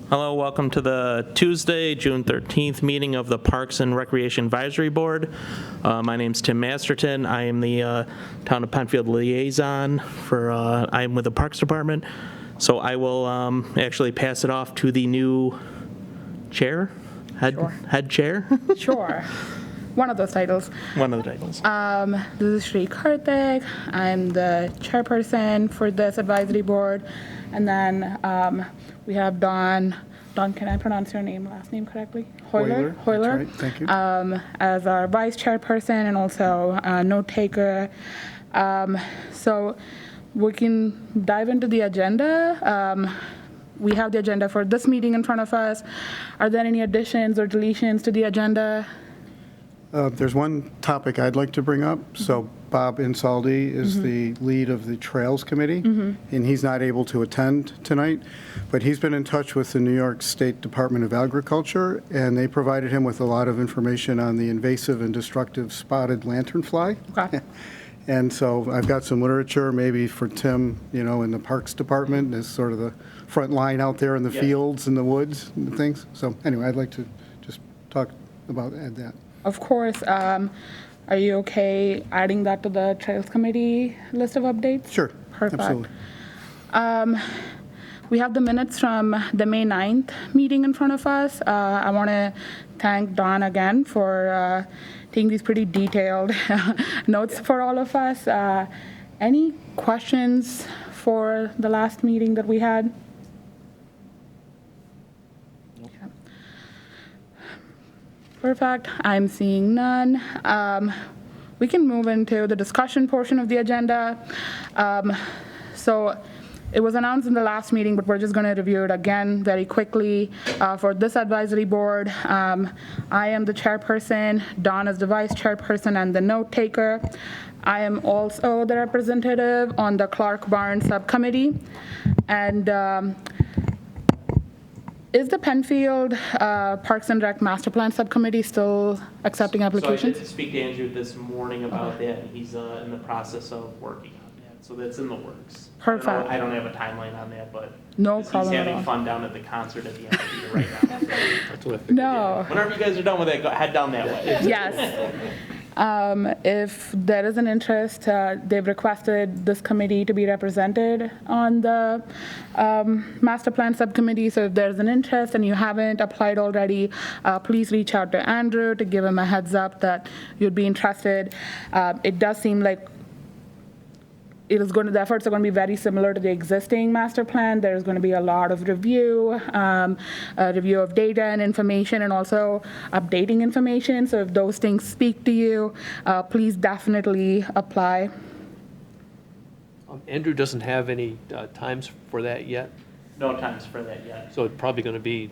Hello, welcome to the Tuesday, June 13th meeting of the Parks and Recreation Advisory Board. My name's Tim Masterton. I am the Town of Penfield Liaison for, I'm with the Parks Department. So I will actually pass it off to the new chair, head chair. Sure. One of those titles. One of the titles. This is Shri Karnik. I'm the chairperson for this advisory board. And then we have Don, can I pronounce your last name correctly? Hoyler. That's right. Thank you. As our vice chairperson and also note taker. So we can dive into the agenda. We have the agenda for this meeting in front of us. Are there any additions or deletions to the agenda? There's one topic I'd like to bring up. So Bob Ansaldi is the lead of the Trails Committee, and he's not able to attend tonight, but he's been in touch with the New York State Department of Agriculture, and they provided him with a lot of information on the invasive and destructive spotted lanternfly. Okay. And so I've got some literature maybe for Tim, in the Parks Department as sort of the front line out there in the fields and the woods and things. So anyway, I'd like to just talk about that. Of course. Are you okay adding that to the Trails Committee list of updates? Sure. Perfect. Absolutely. We have the minutes from the May 9th meeting in front of us. I want to thank Don again for taking these pretty detailed notes for all of us. Any questions for the last meeting that we had? Perfect. I'm seeing none. We can move into the discussion portion of the agenda. So it was announced in the last meeting, but we're just going to review it again very quickly. For this advisory board, I am the chairperson, Don is the vice chairperson and the note taker. I am also the representative on the Clark-Barnes subcommittee. And is the Penfield Parks and Rec Master Plan Subcommittee still accepting applications? So I did speak to Andrew this morning about that, and he's in the process of working on that. So that's in the works. Perfect. I don't have a timeline on that, but No problem he's at having all. fun down at the concert at the end of the year right now. That's what I figured. No. Whenever you guys are done with it, head down that way. Yes. If there is an interest, they've requested this committee to be represented on the master plan subcommittee. So if there's an interest and you haven't applied already, please reach out to Andrew to give him a heads up that you'd be interested. It does seem like the efforts are going to be very similar to the existing master plan. There's going to be a lot of review of data and information, and also updating information. So if those things speak to you, please definitely apply. Andrew doesn't have any times for that yet, No times for that yet. so it's probably going to be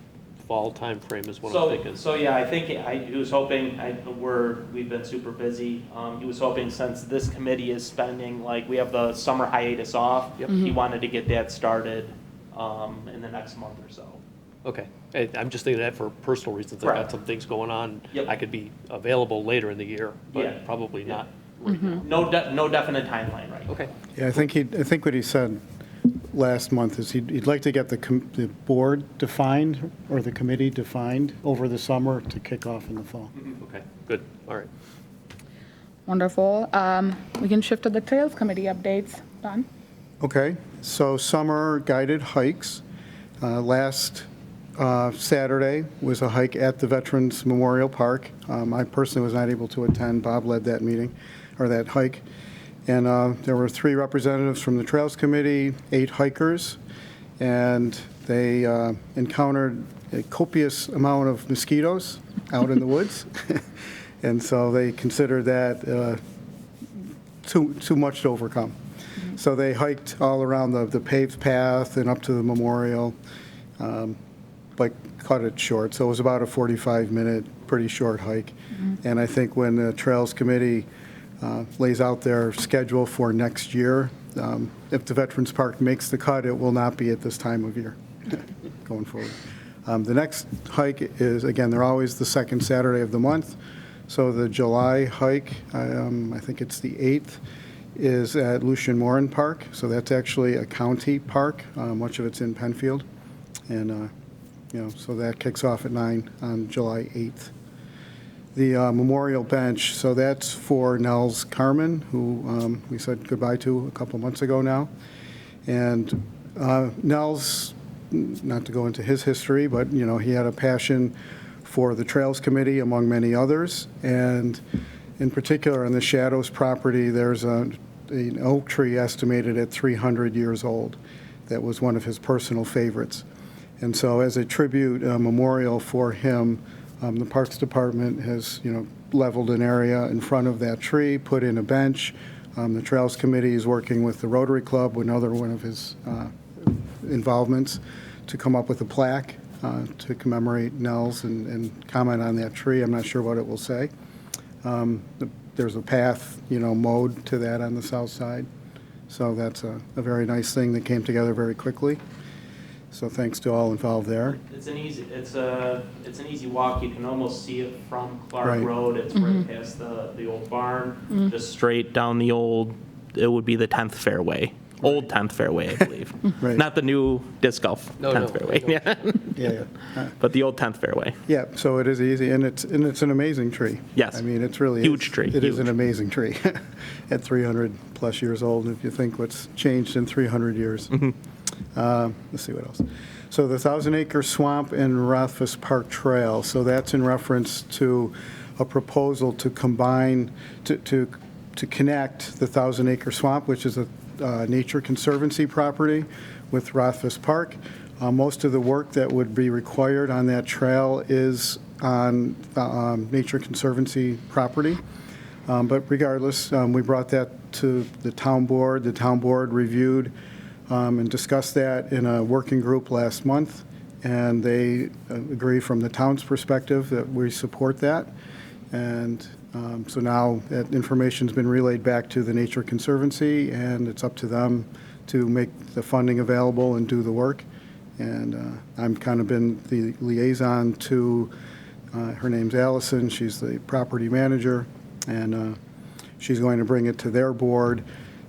fall time frame is what I'm thinking. So yeah, I think he was hoping, we've been super busy. He was hoping, since this committee is spending, we have the summer hiatus off, he wanted to get that started in the next month or so. Okay, I'm just thinking that for personal reasons. I've got some things going on. Yep. I could be available later in the year, but Yeah. probably not right now. No definite timeline, right? Okay. Yeah, I think what he said last month is he'd like to get the board defined or the committee defined over the summer to kick off in the fall. Okay, good, all right. Wonderful. We can shift to the Trails Committee updates. Don? Okay, so summer guided hikes. Last Saturday was a hike at the Veterans Memorial Park. I personally was not able to attend. Bob led that meeting, or that hike. And there were 3 representatives from the Trails Committee, 8 hikers, and they encountered a copious amount of mosquitoes out in the woods. And so they considered that too much to overcome. So they hiked all around the paved path and up to the memorial, but cut it short. So it was about a 45-minute, pretty short hike. And I think when the Trails Committee lays out their schedule for next year, if the Veterans Park makes the cut, it will not be at this time of year going forward. The next hike is, again, they're always the second Saturday of the month. So the July hike, I think it's the 8th, is at Lucian Morin Park. So that's actually a county park. Much of it's in Penfield. And So that kicks off at 9 on July 8th. The memorial bench, so that's for Nels Carmen, who we said goodbye to a couple months ago now. And Nels, not to go into his history, but, he had a passion for the Trails Committee, among many others. And in particular, on the Shadows property, there's an oak tree estimated at 300 years old. That was one of his personal favorites. And so as a tribute, a memorial for him, the Parks Department has, leveled an area in front of that tree, put in a bench. The Trails Committee is working with the Rotary Club, another one of his involvements, to come up with a plaque to commemorate Nels and comment on that tree. I'm not sure what it will say. There's a path, mowed to that on the south side. So that's a very nice thing that came together very quickly. So thanks to all involved there. It's an easy walk. You can almost see it from Clark Right. Road. It's right past the old barn, just straight down the old. It would be the 10th fairway, old 10th fairway, I believe. Right. Not the new disc golf 10th fairway. I know. Yeah. But the old 10th fairway. Yeah, so it is easy, and it's an amazing tree. Yes. I mean, it's really Huge tree, It is huge. an amazing tree at 300 plus years old. If you think what's changed in 300 years. Let's see what else. So the 1,000-acre swamp and Rothfuss Park Trail. So that's in reference to a proposal to combine to connect the 1,000-acre swamp, which is a Nature Conservancy property, with Rothfuss Park. Most of the work that would be required on that trail is on Nature Conservancy property. But regardless, we brought that to the town board. The town board reviewed and discussed that in a working group last month, and they agree from the town's perspective that we support that. And so now that information's been relayed back to the Nature Conservancy, and it's up to them to make the funding available and do the work. And I've kind of been the liaison to, her name's Allison, she's the property manager, and she's going to bring it to their board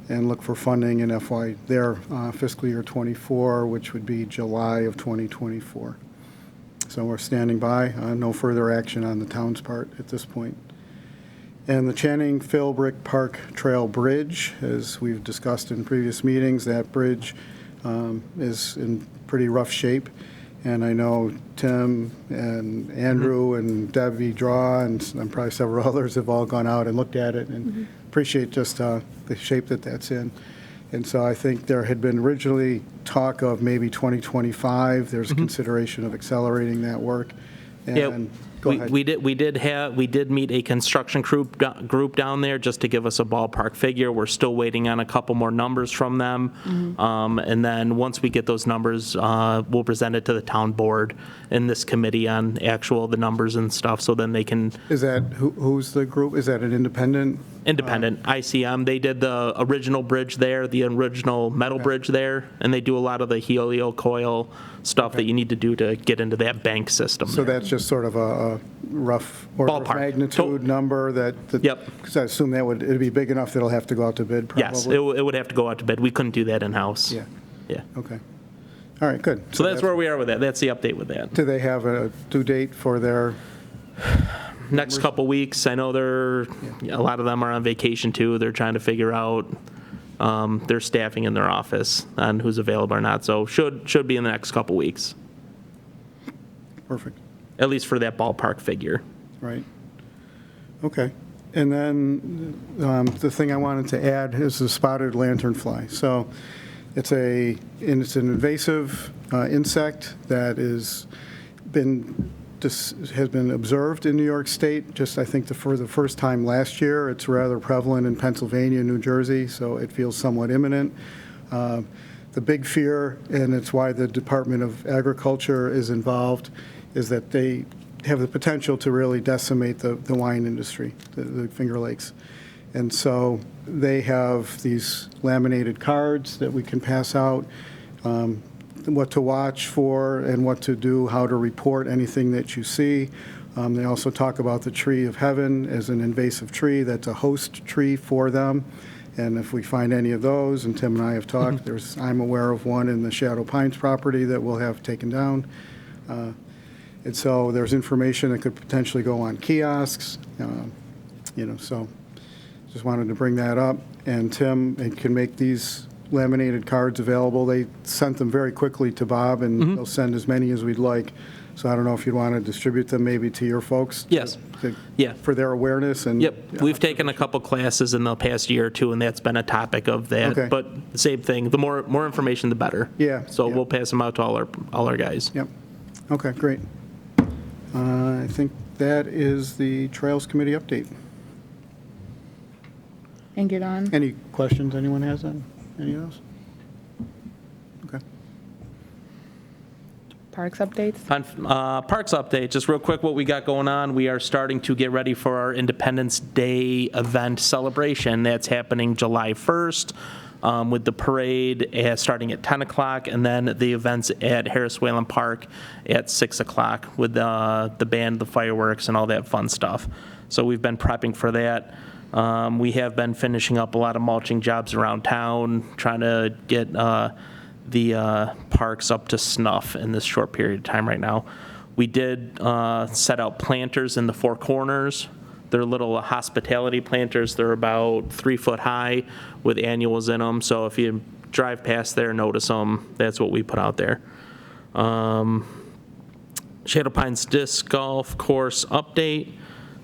and look for funding in their fiscal year 24, which would be July of 2024. So we're standing by, no further action on the town's part at this point. And the Channing Philbrick Park Trail Bridge, as we've discussed in previous meetings, that bridge is in pretty rough shape. And I know Tim and Andrew and Debbie Draw and probably several others have all gone out and looked at it and appreciate just the shape that that's in. And so I think there had been originally talk of maybe 2025. There's consideration of accelerating that work. And Yeah, go ahead. we did meet a construction group down there just to give us a ballpark figure. We're still waiting on a couple more numbers from them. And then once we get those numbers, we'll present it to the town board and this committee on the numbers and stuff, so then they can, Is that, who's the group? Is that an independent? independent, ICM, they did the original bridge there, the original metal bridge there, and they do a lot of the helio coil stuff that you need to do to get into that bank system. So there. that's just sort of a rough order of Ballpark. magnitude number that? Yep. Because I assume it'd be big enough that it'll have to go out to bid, probably? Yes, it would have to go out to bid. We couldn't do that in-house. Yeah, Yeah. okay. All right, good. So that's where we are with that. That's the update with that. Do they have a due date for their? Next couple weeks, I know a lot of them are on vacation too. They're trying to figure out their staffing in their office on who's available or not. So should be in the next couple weeks, Perfect, at least for that ballpark figure. right. Okay. And then the thing I wanted to add is the spotted lanternfly. So it's an invasive insect that has been observed in New York State, just I think for the first time last year. It's rather prevalent in Pennsylvania, New Jersey, so it feels somewhat imminent. The big fear, and it's why the Department of Agriculture is involved, is that they have the potential to really decimate the wine industry, the Finger Lakes. And so they have these laminated cards that we can pass out, what to watch for and what to do, how to report anything that you see. They also talk about the tree of heaven as an invasive tree that's a host tree for them. And if we find any of those, and Tim and I have talked, I'm aware of one in the Shadow Pines property that we'll have taken down. And so there's information that could potentially go on kiosks, so just wanted to bring that up. And Tim can make these laminated cards available. They sent them very quickly to Bob, and they'll send as many as we'd like. So I don't know if you'd want to distribute them maybe to your folks? Yes. Yeah. For their awareness and... Yep, we've taken a couple classes in the past year or two, and that's been a topic of that. Okay. But the same thing, the more information, the better. Yeah, So yeah. we'll pass them out to all our guys. Yep. Okay, great. I think that is the Trails Committee update. Thank you, Don. Any questions anyone has on any of those? Okay. Parks updates? Parks update, just real quick what we got going on. We are starting to get ready for our Independence Day event celebration. That's happening July 1st with the parade starting at 10 o'clock, and then the events at Harris Whalen Park at 6 o'clock with the band, the fireworks, and all that fun stuff. So we've been prepping for that. We have been finishing up a lot of mulching jobs around town, trying to get the parks up to snuff in this short period of time right now. We did set out planters in the four corners. They're little hospitality planters. They're about 3 foot high with annuals in them. So if you drive past there, notice them. That's what we put out there. Shadow Pines Disc Golf Course update.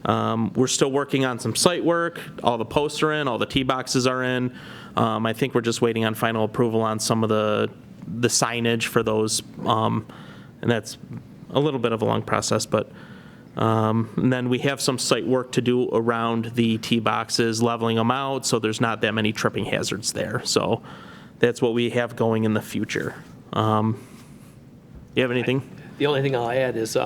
We're still working on some site work. All the posts are in, all the tee boxes are in. I think we're just waiting on final approval on some of the signage for those, and that's a little bit of a long process, but and then we have some site work to do around the tee boxes, leveling them out so there's not that many tripping hazards there. So that's what we have going in the future. You have anything? The only thing I'll add is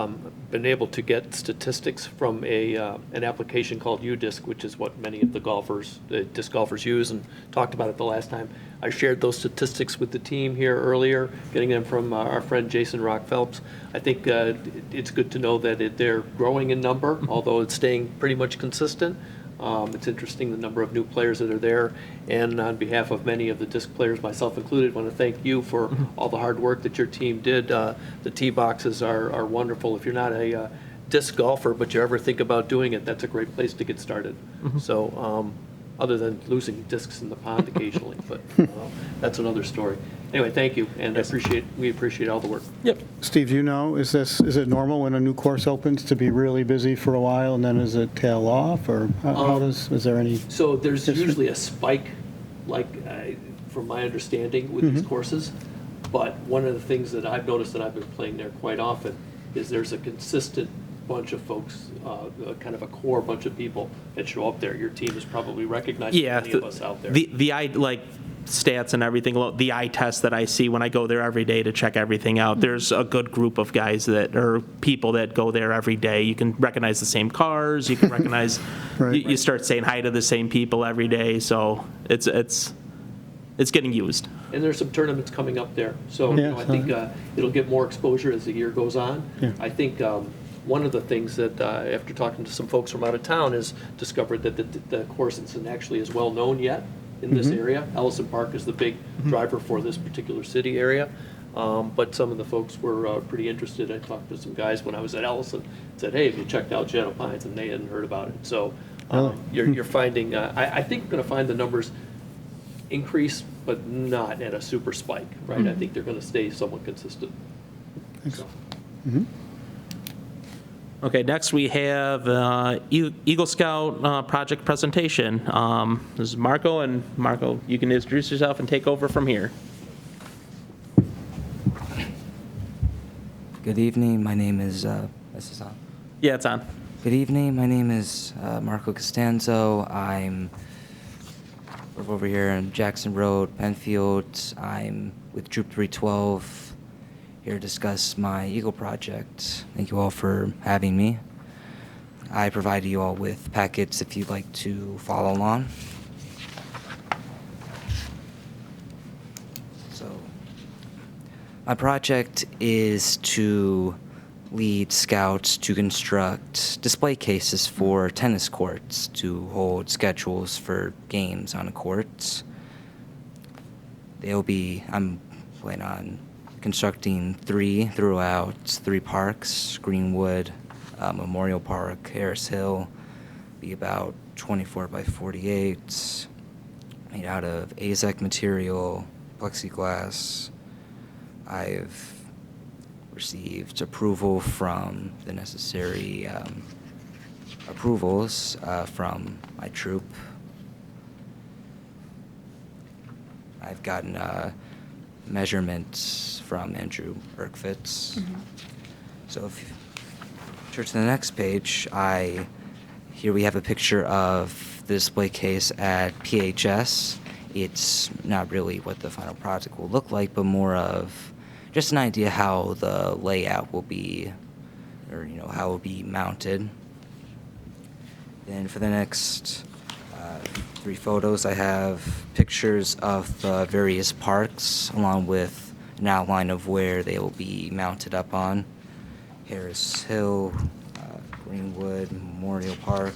been able to get statistics from an application called UDisc, which is what many of the disc golfers use, and talked about it the last time. I shared those statistics with the team here earlier, getting them from our friend Jason Rock Phelps. I think it's good to know that they're growing in number, although it's staying pretty much consistent. It's interesting the number of new players that are there, and on behalf of many of the disc players, myself included, want to thank you for all the hard work that your team did. The tee boxes are wonderful. If you're not a disc golfer, but you ever think about doing it, that's a great place to get started. So other than losing discs in the pond occasionally, but that's another story. Anyway, thank you, and we appreciate all the work. Yep. Steve, do you know, is it normal when a new course opens to be really busy for a while and then does it tail off, or is there any? So there's history? usually a spike, like from my understanding with these courses, but one of the things that I've noticed that I've been playing there quite often is there's a consistent bunch of folks, kind of a core bunch of people that show up there. Your team is probably recognizing many of us out there. The stats and everything, the eye test that I see when I go there every day to check everything out, there's a good group of guys or people that go there every day. You can recognize the same cars, you can recognize, Right. you start saying hi to the same people every day, so it's getting used. And there's some tournaments coming up there. So Yeah, I think it'll get more exposure as the year goes on. Yeah. I think one of the things that, after talking to some folks from out of town, is discovered that the course isn't actually as well known yet in this area. Ellison Park is the big driver for this particular city area. But some of the folks were pretty interested. I talked to some guys when I was at Ellison, said, hey, have you checked out Shadow Pines? And they hadn't heard about it. So you're finding, I think we're going to find the numbers increase, but not at a super spike, right? I think they're going to stay somewhat consistent. Thanks. So. Okay, next we have Eagle Scout project presentation. This is Marco, and Marco, you can introduce yourself and take over from here. Good evening. My name is. This is on. Yeah, it's on. Good evening. My name is Marco Costanzo. I'm over here on Jackson Road, Penfield. I'm with Troop 312. Here to discuss my Eagle project. Thank you all for having me. I provided you all with packets if you'd like to follow along. So, my project is to lead scouts to construct display cases for tennis courts to hold schedules for games on the courts. I'm planning on constructing 3 throughout 3 parks: Greenwood, Memorial Park, Harris Hill. Be about 24 by 48, made out of AZEK material, plexiglass. I've received approval from the necessary approvals from my troop. I've gotten measurements from Andrew Berkfitz. So if you turn to the next page, here we have a picture of the display case at PHS. It's not really what the final product will look like, but more of just an idea how the layout will be, or how it will be mounted. Then for the next 3 photos, I have pictures of the various parks, along with an outline of where they will be mounted up on. Harris Hill, Greenwood, Memorial Park,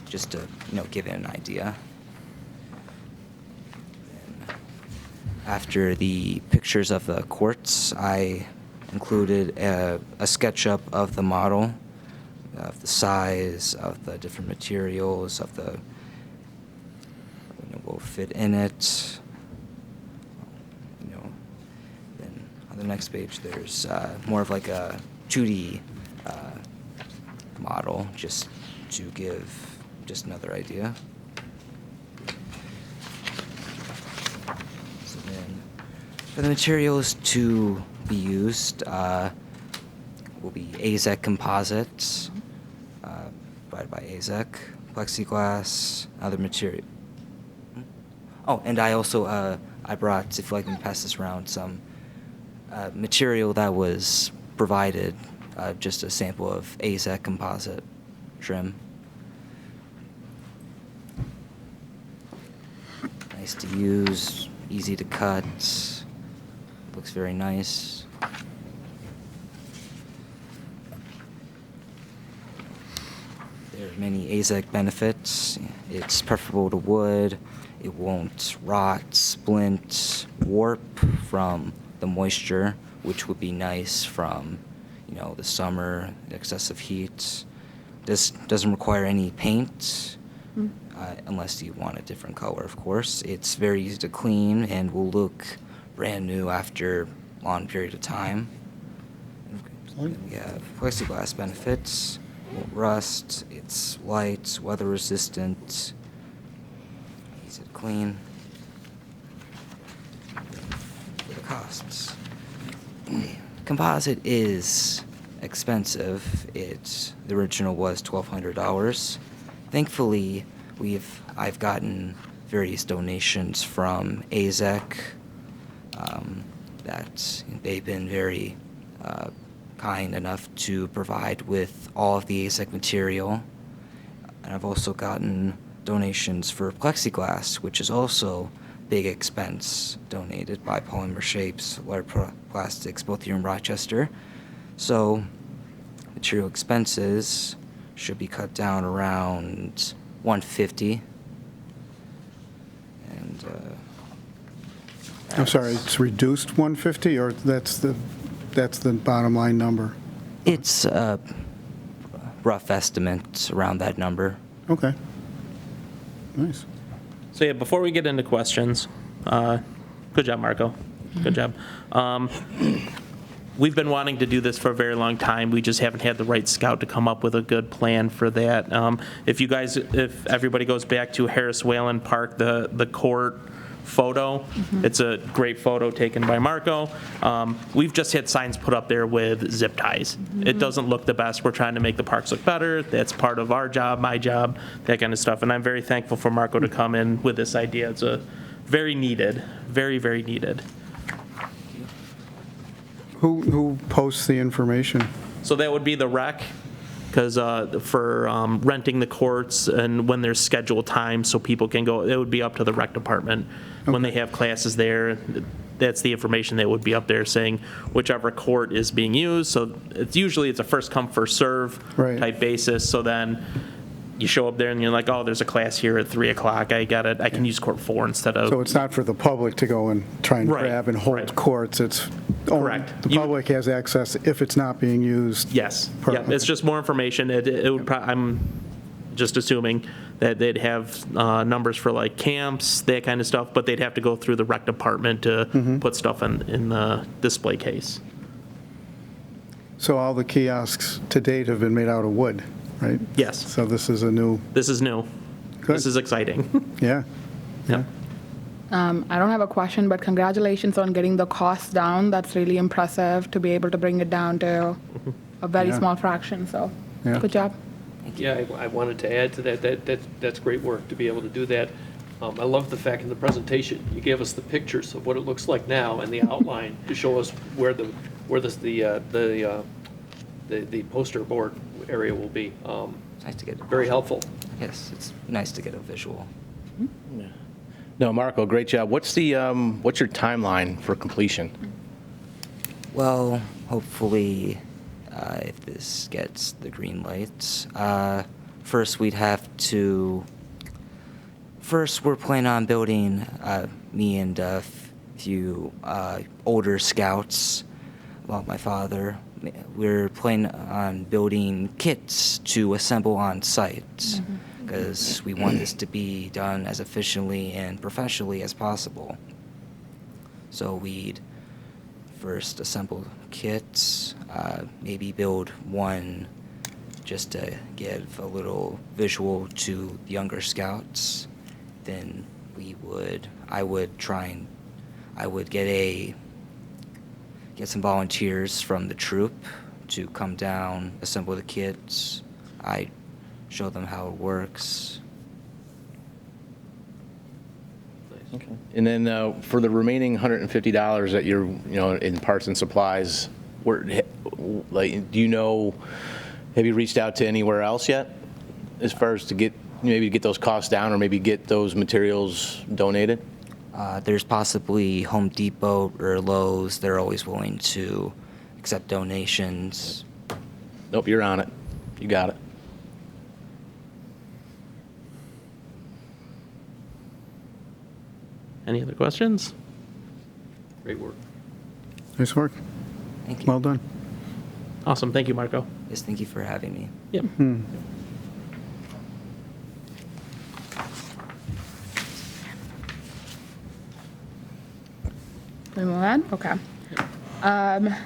just to give it an idea. Then after the pictures of the courts, I included a SketchUp of the model, of the size, of the different materials, of the will fit in it. Then on the next page, there's more of like a 2D model, just to give just another idea. So then, for the materials to be used, will be AZEK composites, provided by AZEK, plexiglass, other material. Oh, and I also I brought, if you'd like me to pass this around, some material that was provided, just a sample of AZEK composite trim. Nice to use, easy to cut, looks very nice. There are many AZEK benefits. It's preferable to wood. It won't rot, splint, warp from the moisture, which would be nice from, the summer, the excessive heat. This doesn't require any paint, unless you want a different color, of course. It's very easy to clean and will look brand new after a long period of time. Then we have plexiglass benefits. Won't rust. It's light, weather resistant, easy to clean. For the costs, composite is expensive. The original was $1,200. Thankfully, I've gotten various donations from AZEK. That they've been very kind enough to provide with all of the AZEK material. And I've also gotten donations for plexiglass, which is also big expense, donated by Polymer Shapes, Laird Plastics, both here in Rochester. So material expenses should be cut down around $150. And I'm sorry, it's reduced 150, or that's the bottom line number? it's a rough estimate around that number. Okay. Nice. So yeah, before we get into questions, good job, Marco. Good job. We've been wanting to do this for a very long time. We just haven't had the right scout to come up with a good plan for that. If everybody goes back to Harris Whalen Park, the court photo, it's a great photo taken by Marco. We've just had signs put up there with zip ties. It doesn't look the best. We're trying to make the parks look better. That's part of our job, my job, that kind of stuff. And I'm very thankful for Marco to come in with this idea. It's a very needed, very, very needed. Who posts the information? So that would be the rec, because for renting the courts and when there's scheduled time so people can go, it would be up to the rec department. When they have classes there, that's the information that would be up there saying whichever court is being used. So it's usually a first come, first serve Right. type basis. So then you show up there and you're like, oh, there's a class here at 3 o'clock. I can use court 4 instead of. So it's not for the public to go and try and Right, grab and hold right. courts. It's only Correct. the You- public has access if it's not being used. Yes, Per- yeah, it's just more information. It would, I'm just assuming that they'd have numbers for like camps, that kind of stuff, but they'd have to go through the rec department to put stuff in the display case. So all the kiosks to date have been made out of wood, right? Yes, So this is a new, this is new. Good. This is exciting. yeah. Yeah. I don't have a question, but congratulations on getting the cost down. That's really impressive to be able to bring it down to a very Yeah. small fraction, so Yeah. good job. Yeah, I wanted to add to that, that's great work to be able to do that. I love the fact in the presentation, you gave us the pictures of what it looks like now and the outline to show us where the poster board area will be. It's nice to get. Very helpful. Yes, it's nice to get a visual. No, Marco, great job. What's your timeline for completion? Well, hopefully, if this gets the green lights, first we're planning on building, me and a few older scouts, well, my father, we're planning on building kits to assemble on site, because we want this to be done as efficiently and professionally as possible. So we'd first assemble kits, maybe build one just to give a little visual to the younger scouts. Then I would get some volunteers from the troop to come down, assemble the kits. I show them how it works. And then for the remaining $150 that you're, in parts and supplies, do you know, have you reached out to anywhere else yet as far as to get those costs down or maybe get those materials donated? There's possibly Home Depot or Lowe's. They're always willing to accept donations. Nope, you're on it. You got it. Any other questions? Great work. Nice work. Thank you. Well done. Awesome, thank you, Marco. Yes, thank you for having me. Yep. We move on? Okay.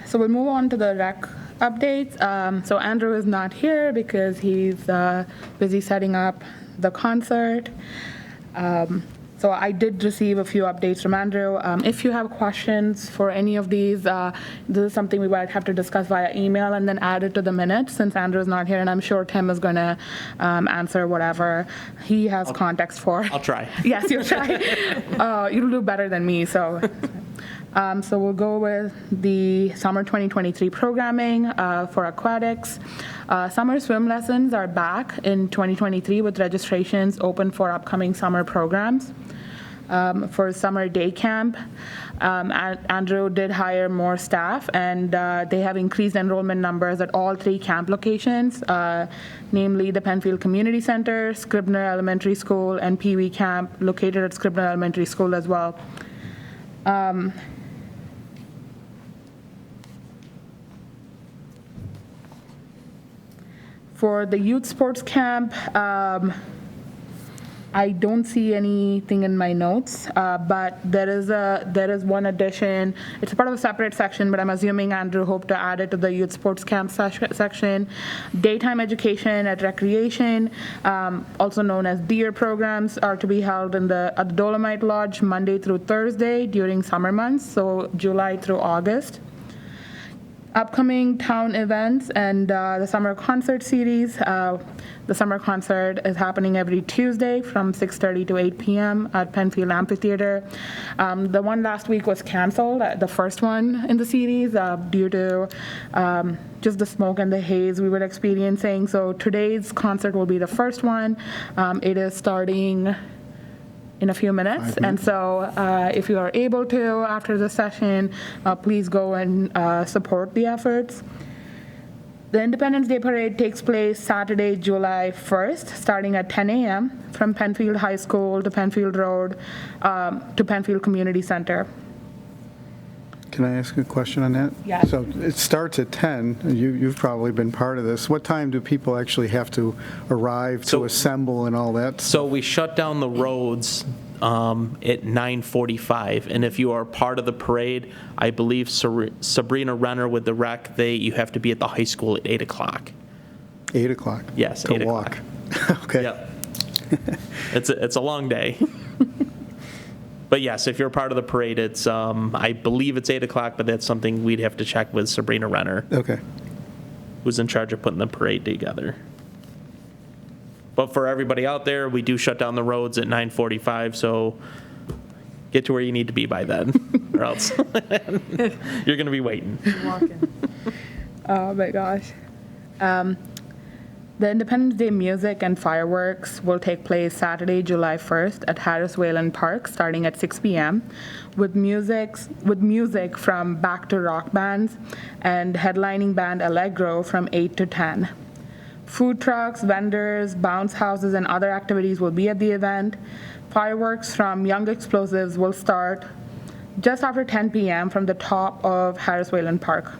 So we'll move on to the rec updates. So Andrew is not here because he's busy setting up the concert. So I did receive a few updates from Andrew. If you have questions for any of these, this is something we might have to discuss via email and then add it to the minutes since Andrew is not here, and I'm sure Tim is going to answer whatever he has context for. I'll try. Yes, you'll try. You'll do better than me, so. So we'll go with the summer 2023 programming for aquatics. Summer swim lessons are back in 2023 with registrations open for upcoming summer programs. For summer day camp, Andrew did hire more staff, and they have increased enrollment numbers at all 3 camp locations, namely the Penfield Community Center, Scribner Elementary School, and Pee Wee Camp located at Scribner Elementary School as well. For the youth sports camp, I don't see anything in my notes, but there is one addition. It's a part of a separate section, but I'm assuming Andrew hoped to add it to the youth sports camp section. Daytime education at recreation, also known as deer programs, are to be held at the Dolomite Lodge Monday through Thursday during summer months, so July through August. Upcoming town events and the summer concert series. The summer concert is happening every Tuesday from 6:30 to 8 p.m. at Penfield Amphitheater. The one last week was canceled, the first one in the series, due to just the smoke and the haze we were experiencing. So today's concert will be the first one. It is starting in a few minutes. And so if you are able to, after the session, please go and support the efforts. The Independence Day Parade takes place Saturday, July 1st, starting at 10 a.m. from Penfield High School to Penfield Road to Penfield Community Center. Can I ask a question on that? Yes. So it starts at 10, and you've probably been part of this. What time do people actually have to arrive to So- assemble and all that? So we shut down the roads at 9:45, and if you are part of the parade, I believe Sabrina Renner with the rec, you have to be at the high school at 8 o'clock. 8 o'clock? Yes, To 8 walk. o'clock. Okay. Yep. It's a long day. But yes, if you're part of the parade, it's, I believe it's 8 o'clock, but that's something we'd have to check with Sabrina Renner, Okay. who's in charge of putting the parade together. But for everybody out there, we do shut down the roads at 9:45, so get to where you need to be by then, or else you're going to be waiting. Oh my gosh. The Independence Day music and fireworks will take place Saturday, July 1st at Harris Wayland Park, starting at 6 p.m. with music from Back to Rock bands and headlining band Allegro from 8 to 10. Food trucks, vendors, bounce houses, and other activities will be at the event. Fireworks from Young Explosives will start just after 10 p.m. from the top of Harris Wayland Park.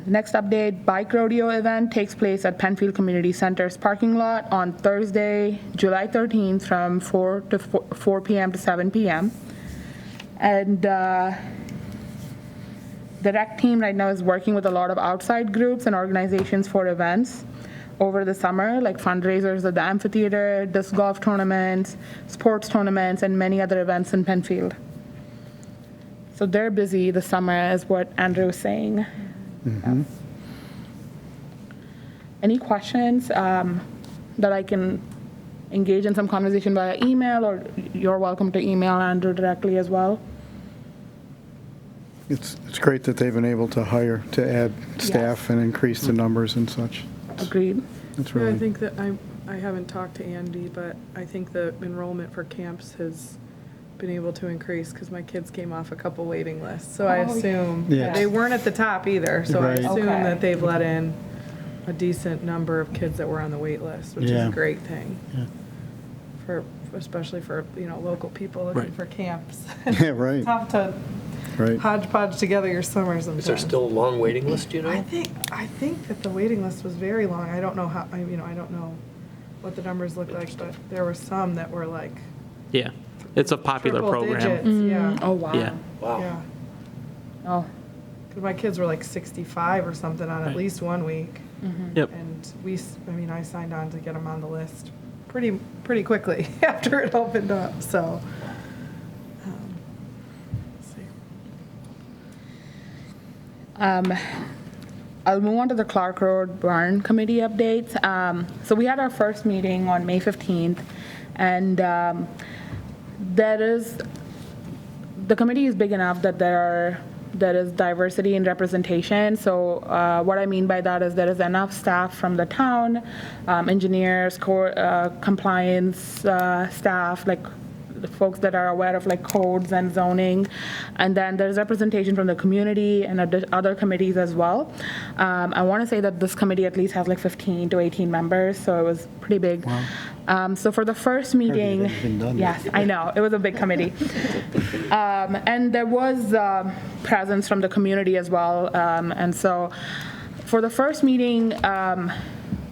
Next update, bike rodeo event takes place at Penfield Community Center's parking lot on Thursday, July 13th from 4 p.m. to 7 p.m. And the rec team right now is working with a lot of outside groups and organizations for events over the summer, like fundraisers at the amphitheater, disc golf tournaments, sports tournaments, and many other events in Penfield. So they're busy this summer, is what Andrew was saying. Yeah. Any questions that I can engage in some conversation via email, or you're welcome to email Andrew directly as well? It's great that they've been able to add staff and increase the numbers and such. Agreed. That's Yeah, I really, think that I haven't talked to Andy, but I think the enrollment for camps has been able to increase because my kids came off a couple waiting lists. So I assume Yeah. they weren't at the top either. So Right. I assume Okay. that they've let in a decent number of kids that were on the wait list, which is Yeah. a great thing. Yeah. Especially for local people looking Right. for camps. yeah, right, Tough to right. hodgepodge together your summers sometimes. Is there still a long waiting list, do you know? I think that the waiting list was very long. I don't know how, I don't know what the numbers look like, but there were some that were like Yeah, it's a popular triple program. digits, yeah. Oh, wow. Yeah. Wow. Yeah. Oh, 'Cause my kids were like 65 or something on at Right. least 1 week. Yep. And I signed on to get them on the list pretty quickly after it opened up, so. Let's see. I'll move on to the Clark Road Barn Committee updates. So we had our first meeting on May 15th, and the committee is big enough that there is diversity in representation. So what I mean by that is there is enough staff from the town, engineers, compliance staff, like the folks that are aware of like codes and zoning, and then there's representation from the community and other committees as well. I want to say that this committee at least has like 15 to 18 members, so it was pretty big. So for the first meeting, anything done yes, I know, it was a big committee. And there was presence from the community as well. And so for the first meeting,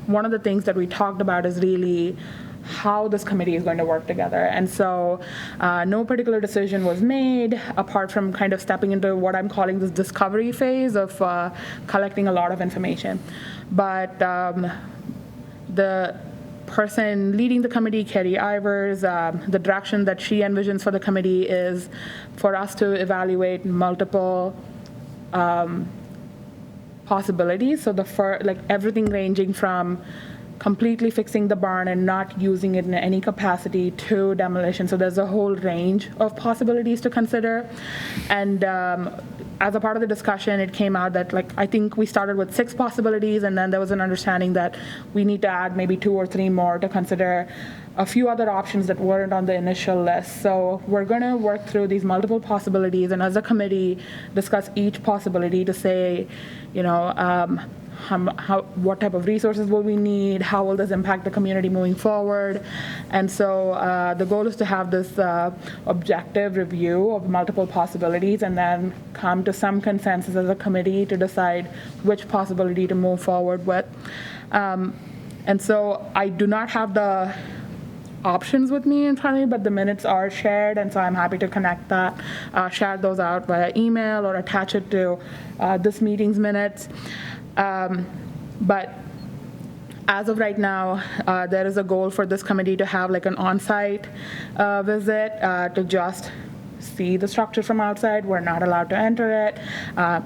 one of the things that we talked about is really how this committee is going to work together. And so no particular decision was made apart from kind of stepping into what I'm calling this discovery phase of collecting a lot of information. But the person leading the committee, Carrie Ivers, the direction that she envisions for the committee is for us to evaluate multiple possibilities. So everything ranging from completely fixing the barn and not using it in any capacity to demolition. So there's a whole range of possibilities to consider. And as a part of the discussion, it came out that I think we started with 6 possibilities, and then there was an understanding that we need to add maybe 2 or 3 more to consider a few other options that weren't on the initial list. So we're going to work through these multiple possibilities, and as a committee, discuss each possibility to say, you know, what type of resources will we need? How will this impact the community moving forward? And so the goal is to have this objective review of multiple possibilities and then come to some consensus as a committee to decide which possibility to move forward with. And so I do not have the options with me in front of me, but the minutes are shared, and so I'm happy to connect that, share those out via email or attach it to this meeting's minutes. But as of right now, there is a goal for this committee to have like an on-site visit to just see the structure from outside. We're not allowed to enter it.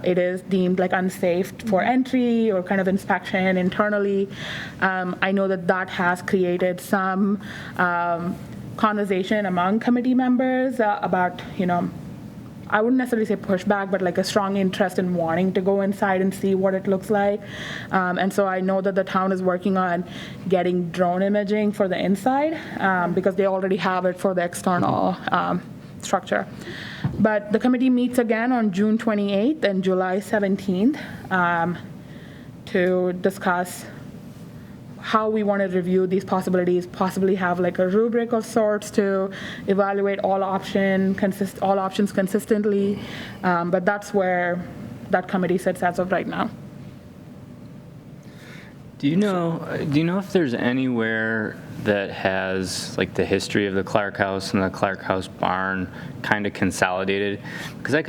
It is deemed like unsafe for entry or kind of inspection internally. I know that has created some conversation among committee members about, you know, I wouldn't necessarily say pushback, but like a strong interest in wanting to go inside and see what it looks like. And so I know that the town is working on getting drone imaging for the inside because they already have it for the external structure. But the committee meets again on June 28th and July 17th to discuss how we want to review these possibilities, possibly have like a rubric of sorts to evaluate all options consistently. But that's where that committee sits as of right now. Do you know if there's anywhere that has like the history of the Clark House and the Clark House barn kind of consolidated? Because I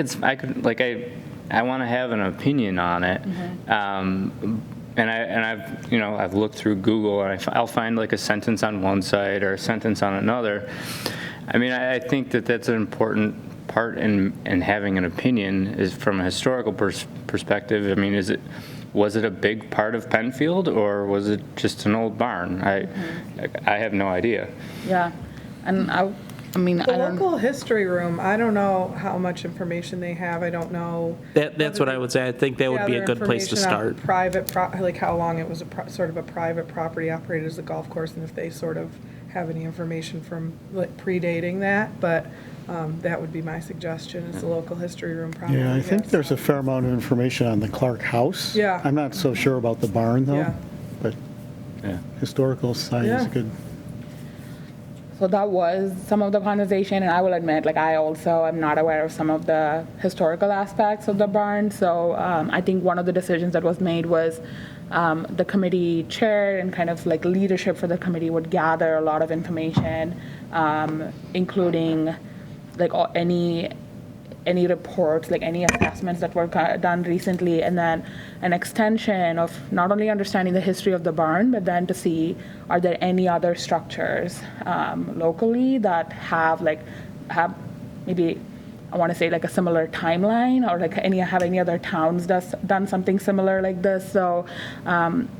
want to have an opinion on it. Mm-hmm. And I've looked through Google, and I'll find like a sentence on one side or a sentence on another. I mean, I think that's an important part in having an opinion is from a historical perspective. I mean, was it a big part of Penfield, or was it just an old barn? I have no idea. Yeah, and I mean, The local history room, I don't know how much information they have. I don't know. That's what I would say. I think that would be a good place to start. Like how long it was sort of a private property operated as a golf course, and if they sort of have any information from like predating that. But that would be my suggestion, is the local history room probably. Yeah, I think there's a fair amount of information on the Clark House. Yeah. I'm not so sure about the barn, though. Yeah. But historical society is good. So that was some of the conversation, and I will admit, like, I also am not aware of some of the historical aspects of the barn. So I think one of the decisions that was made was the committee chair and kind of like leadership for the committee would gather a lot of information, including like any reports, like any assessments that were done recently, and then an extension of not only understanding the history of the barn, but then to see, are there any other structures locally that have maybe, I want to say like a similar timeline, or like have any other towns that's done something similar like this. So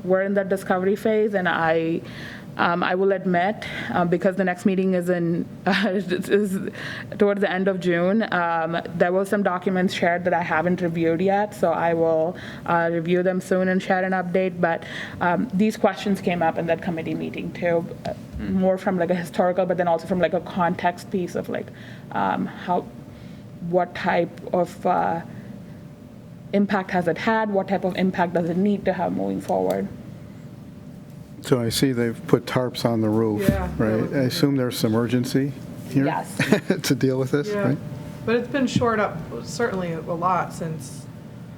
we're in the discovery phase, and I will admit, because the next meeting is towards the end of June, there were some documents shared that I haven't reviewed yet, so I will review them soon and share an update. But these questions came up in that committee meeting too, more from like a historical, but then also from like a context piece of like what type of impact has it had, what type of impact does it need to have moving forward. So I see they've put tarps on the roof, Yeah, right? I assume there's some urgency here Yes. to deal with this, Yeah. right? But it's been shored up certainly a lot since.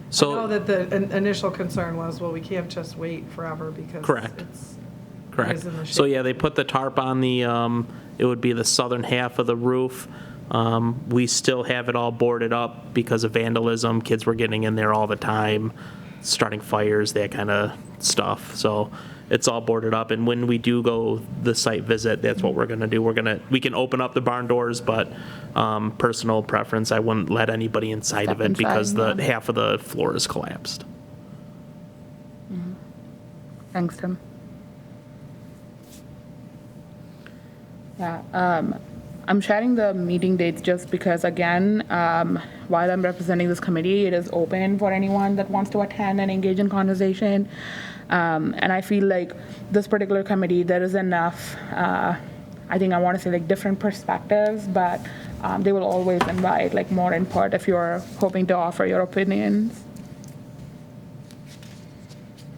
So- I know that the initial concern was, well, we can't just wait forever because Correct. it's. Correct. It is in the So shape. yeah, they put the tarp on the, it would be the southern half of the roof. We still have it all boarded up because of vandalism. Kids were getting in there all the time, starting fires, that kind of stuff. So it's all boarded up. And when we do go the site visit, that's what we're going to do. We can open up the barn doors, but personal preference, I wouldn't let anybody inside Step of it inside, because the yeah. half of the floor is collapsed. Thanks, Tim. Yeah, I'm sharing the meeting dates just because, again, while I'm representing this committee, it is open for anyone that wants to attend and engage in conversation. And I feel like this particular committee, there is enough I think I want to say like different perspectives, but they will always invite like more input if you're hoping to offer your opinions.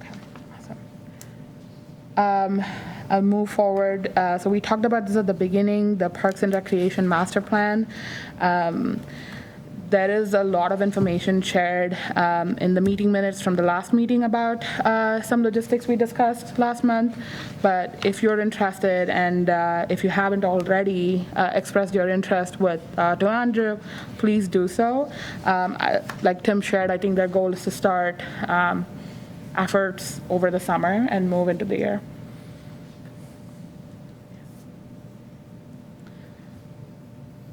Okay, awesome. I'll move forward. So we talked about this at the beginning, the Parks and Recreation Master Plan. There is a lot of information shared in the meeting minutes from the last meeting about some logistics we discussed last month. But if you're interested and if you haven't already expressed your interest to Andrew, please do so. Like Tim shared, I think their goal is to start efforts over the summer and move into the year.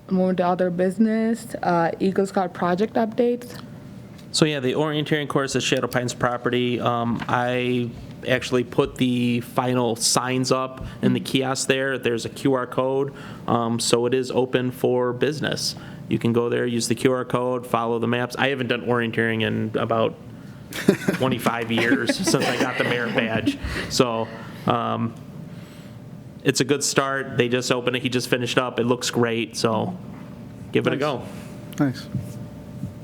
Moving to other business, Eagle Scout project updates. So yeah, the orienteering course at Shadow Pines property, I actually put the final signs up in the kiosk there. There's a QR code, so it is open for business. You can go there, use the QR code, follow the maps. I haven't done orienteering in about 25 years since I got the merit badge. So it's a good start. They just opened it. He just finished up. It looks great, so give it a go. Nice.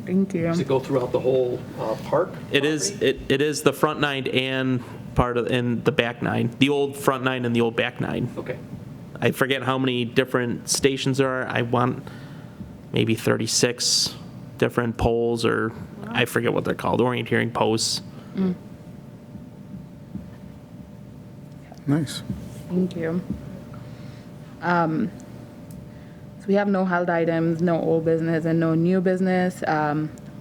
Thank you. Does it go throughout the whole park? It is the front 9 and and the back 9. The old front 9 and the old back 9. Okay. I forget how many different stations there are. I want maybe 36 different poles, or I forget what they're called, orienteering posts. Nice. Thank you. So we have no held items, no old business, and no new business.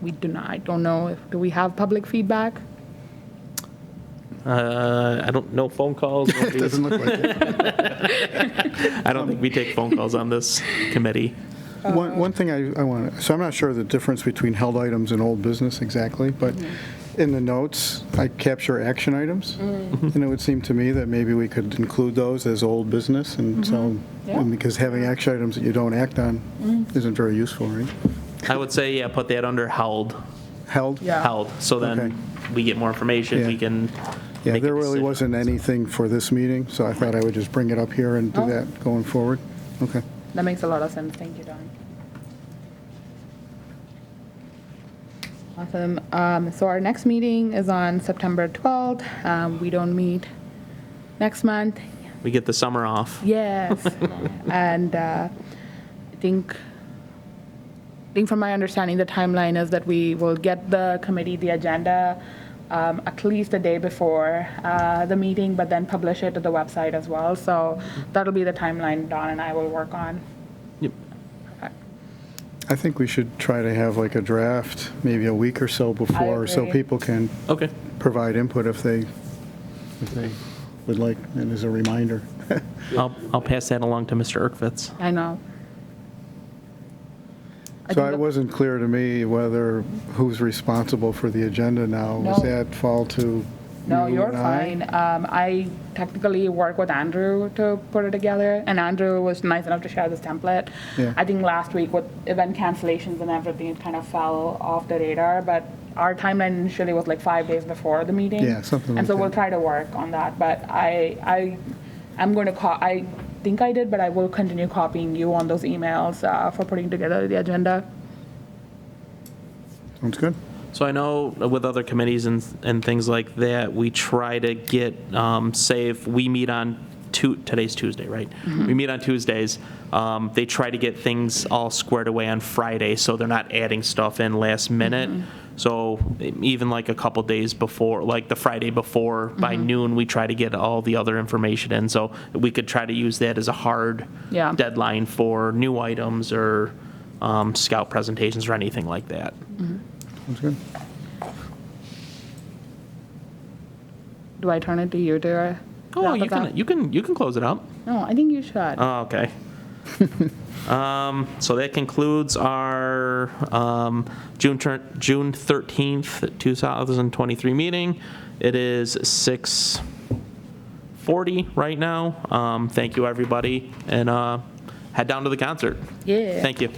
We do not. I don't know do we have public feedback? I don't know phone calls. It doesn't look like it. I don't think we take phone calls on this committee. One thing I want to, so I'm not sure the difference between held items and old business exactly, but in the notes, I capture action items. And it would seem to me that maybe we could include those as old business. And so, Yeah. and because having action items that you don't act on isn't very useful, right? I would say, yeah, put that under held. Held? Yeah. Held. So then Okay. we get more information. Yeah. We can Yeah, make a there really decision. wasn't anything for this meeting, so I thought I would just bring it up here and do Oh. that going forward. Okay. That makes a lot of sense. Thank you, Don. Awesome. So our next meeting is on September 12th. We don't meet next month. We get the summer off. Yes. And I think from my understanding, the timeline is that we will get the committee the agenda at least a day before the meeting, but then publish it to the website as well. So that'll be the timeline Don and I will work on. Yep. Okay. I think we should try to have like a draft, maybe a week or so before, so agree. people can Okay. provide input if they would like, and as a reminder. I'll pass that along to Mr. Erkvitz. I know. I So think it the- wasn't clear to me whether, who's responsible for the agenda now. Does No. that fall to No, you you're and I? fine. I technically work with Andrew to put it together, and Andrew was nice enough to share this template. Yeah. I think last week with event cancellations and everything, it kind of fell off the radar, but our timeline initially was like 5 days before the meeting. Yeah, something And like so we'll that. try to work on that, but I'm going to call, I think I did, but I will continue copying you on those emails for putting together the agenda. Sounds good. So I know with other committees and things like that, we try to get, say if we meet on today's Tuesday, right? We meet on Tuesdays. They try to get things all squared away on Friday, so they're not adding stuff in last minute. So even like a couple days before, like the Friday before, by noon, we try to get all the other information in. So we could try to use that as a hard Yeah. deadline for new items or scout presentations or anything like that. Sounds good. Do I turn it to you to Oh, wrap you us up? can close it up. No, I think you should. Oh, okay. So that concludes our June 13th, 2023 meeting. It is 6:40 right now. Thank you, everybody, and head down to the concert. Yeah. Thank you.